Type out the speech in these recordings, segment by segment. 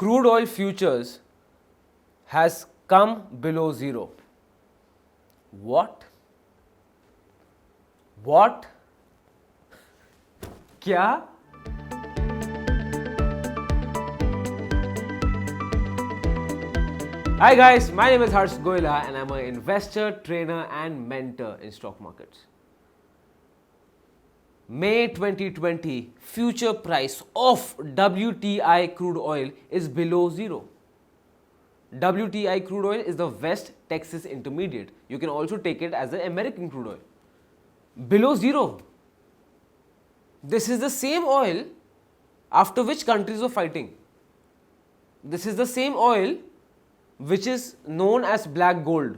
crude oil futures has come below zero. What? What? क्या? Hi guys, my name is Harsh Goyla and I'm an investor, trainer and mentor in stock markets. May 2020 future price of WTI crude oil is below zero. WTI crude oil is the West Texas Intermediate. You can also take it as the American crude oil. Below zero. This is the same oil after which countries were fighting. This is the same oil which is known as black gold.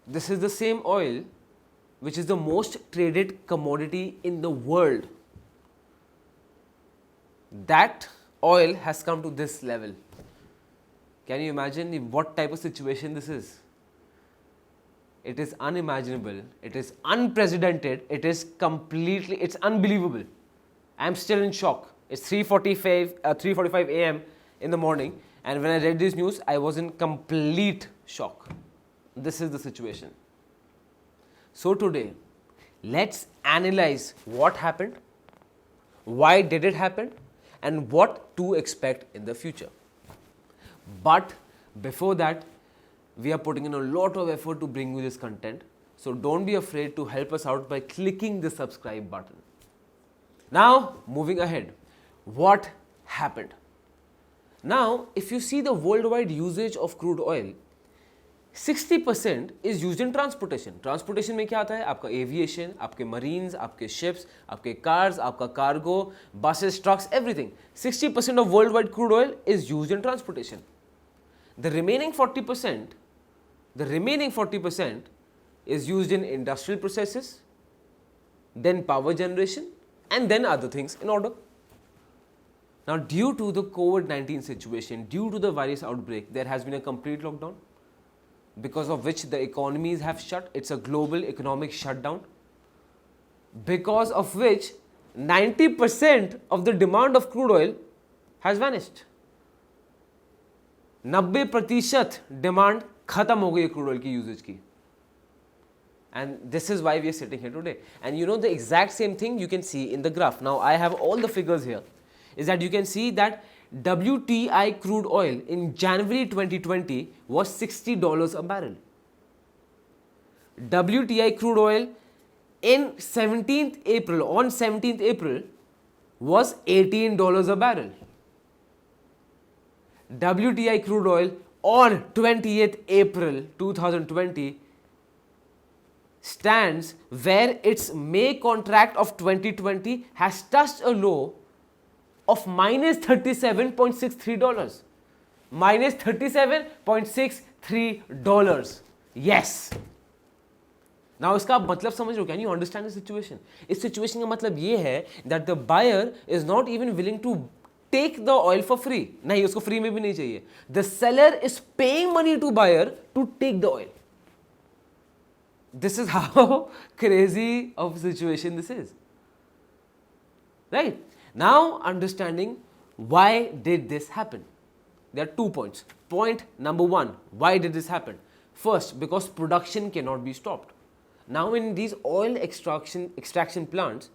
This is the same oil which is the most traded commodity in the world. That oil has come to this level. Can you imagine what type of situation this is? It is unimaginable, it is unprecedented, it is completely, it's unbelievable. I am still in shock. It's 3:45 a.m. in the morning, and when I read this news, I was in complete shock. This is the situation. So today, let's analyze what happened, why did it happen, and what to expect in the future. But before that, we are putting in a lot of effort to bring you this content. So don't be afraid to help us out by clicking the subscribe button. Now, moving ahead, what happened? Now, if you see the worldwide usage of crude oil, 60% is used in transportation. Transportation में क्या आता है? आपका aviation, आपके marines, आपके ships, आपके cars, आपका cargo, buses, trucks, everything. 60% of worldwide crude oil is used in transportation. The remaining 40% is used in industrial processes, then power generation, and then other things in order. Now, due to the COVID-19 situation, due to the virus outbreak, there has been a complete lockdown, because of which the economies have shut. It's a global economic shutdown, because of which 90% of the demand of crude oil has vanished. 90% demand खत्म हो गई crude oil की usage की. And this is why we are sitting here today. And you know the exact same thing you can see in the graph. Now I have all the figures here. Is that you can see that WTI crude oil in January 2020 was $60 a barrel. WTI crude oil in 17th April was $18 a barrel. WTI crude oil on 28th April 2020 stands where its May contract of 2020 has touched a low of minus $37.63. Minus $37.63. Yes. Now इसका आप मतलब समझ रहे हो? Can you understand the situation? इस situation का मतलब ये है that the buyer is not even willing to take the oil for free. नहीं, उसको free में भी नहीं चाहिए. The seller is paying money to buyer to take the oil. This is how crazy of a situation this is. Right? Now, understanding why did this happen? There are 2 points. Point number 1, why did this happen? First, because production cannot be stopped. Now, in these oil extraction plants,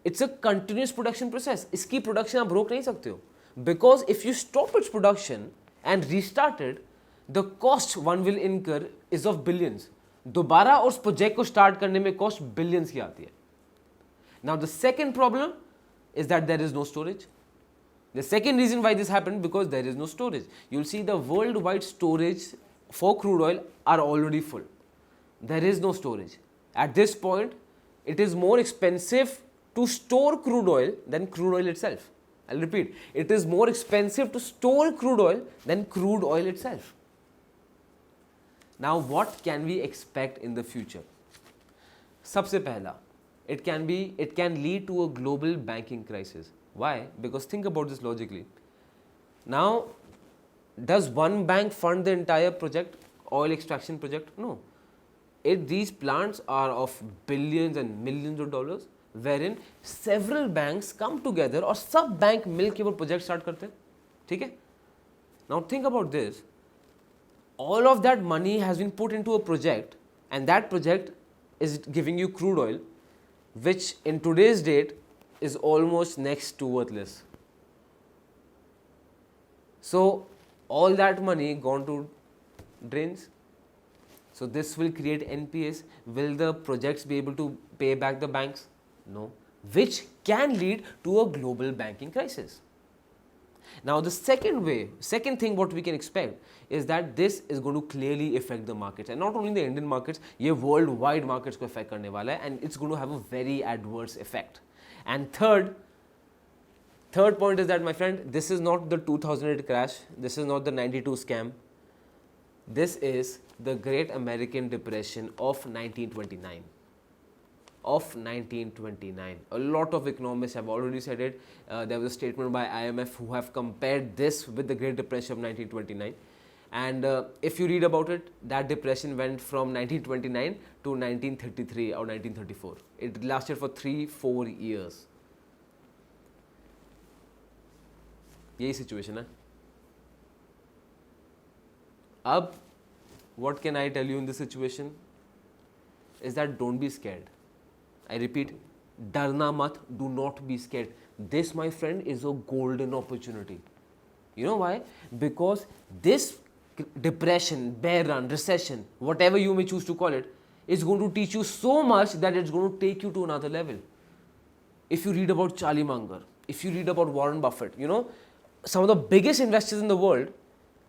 it's a continuous production process. इसकी production आप रोक नहीं सकते हो. Because if you stop its production and restart it, the cost one will incur is of billions. दोबारा उस project को start करने में कॉस्ट बिलियंस की आती है. Now the second problem is that there is no storage. The second reason why this happened, because there is no storage. You'll see the worldwide storage for crude oil are already full. There is no storage. At this point, it is more expensive to store crude oil than crude oil itself. I'll repeat, it is more expensive to store crude oil than crude oil itself. Now, what can we expect in the future? सबसे पहला, it can lead to a global banking crisis. Why? Because think about this logically. Now, does one bank fund the entire project, oil extraction project? No. These plants are of billions and millions of dollars, wherein several banks come together और सब bank मिल के वो project start करते हैं. ठीक है. Now think about this. All of that money has been put into a project, and that project is giving you crude oil, which in today's date is almost next to worthless. So all that money gone to drains. So this will create NPAs. Will the projects be able to pay back the banks? No. Which can lead to a global banking crisis. Now the second thing what we can expect is that this is going to clearly affect the markets, and not only the Indian markets, ये worldwide markets को affect करने वाला है, and it's going to have a very adverse effect. And third point is that, my friend, this is not the 2008 crash, this is not the 92 scam, this is the Great American Depression of 1929. A lot of economists have already said it. There was a statement by IMF who have compared this with the Great Depression of 1929. And if you read about it, that depression went from 1929 to 1933 or 1934. It lasted for 3-4 years. यही situation है. अब what can I tell you in this situation is that don't be scared. I repeat, डरना मत, do not be scared. This, my friend, is a golden opportunity. You know why? Because this depression, bear run, recession, whatever you may choose to call it, is going to teach you so much that it's going to take you to another level. If you read about Charlie Munger, if you read about Warren Buffett, you know, some of the biggest investors in the world,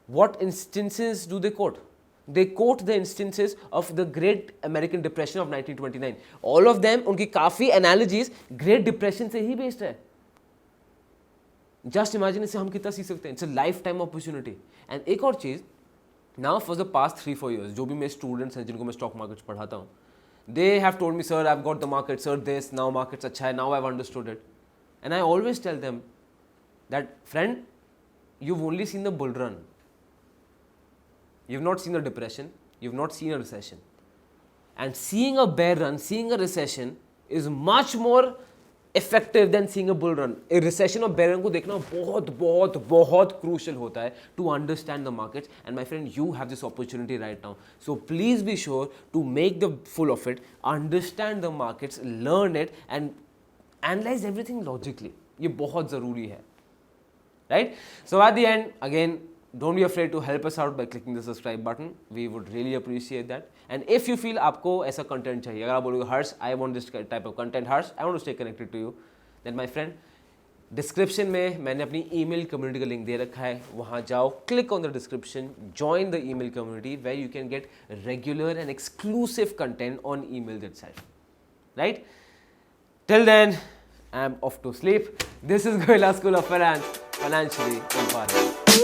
what instances do they quote? They quote the instances of the Great American Depression of 1929. All of them, उनकी काफ़ी analogies Great Depression से ही based है. Just imagine इससे हम कितना सीख सकते हैं. It's a lifetime opportunity. And एक और चीज़, now for the past 3-4 years, जो भी मेरे students हैं जिनको मैं stock markets पढ़ाता हूँ, they have told me, sir, I've got the market, sir, this, now markets अच्छा है, now I've understood it. And I always tell them that, friend, you've only seen the bull run. You've not seen a depression, you've not seen a recession. And seeing a bear run, seeing a recession is much more effective than seeing a bull run. A recession और bear run को देखना बहुत crucial होता है to understand the markets. And my friend, you have this opportunity right now. So please be sure to make the full of it, understand the markets, learn it and analyze everything logically. ये बहुत ज़रूरी है. Right? So at the end, again, don't be afraid to help us out by clicking the subscribe button. We would really appreciate that. And if you feel आपको ऐसा content चाहिए, अगर आप बोलोगे हर्ष, I want this type of content, Harsh, I want to stay connected to you, then my friend, description में मैंने अपनी email community का link दे रखा है, वहाँ जाओ, click on the description, join the email community where you can get regular and exclusive content on emails itself. Right? Till then, I'm off to sleep. This is Goila School of Finance, financially empowered.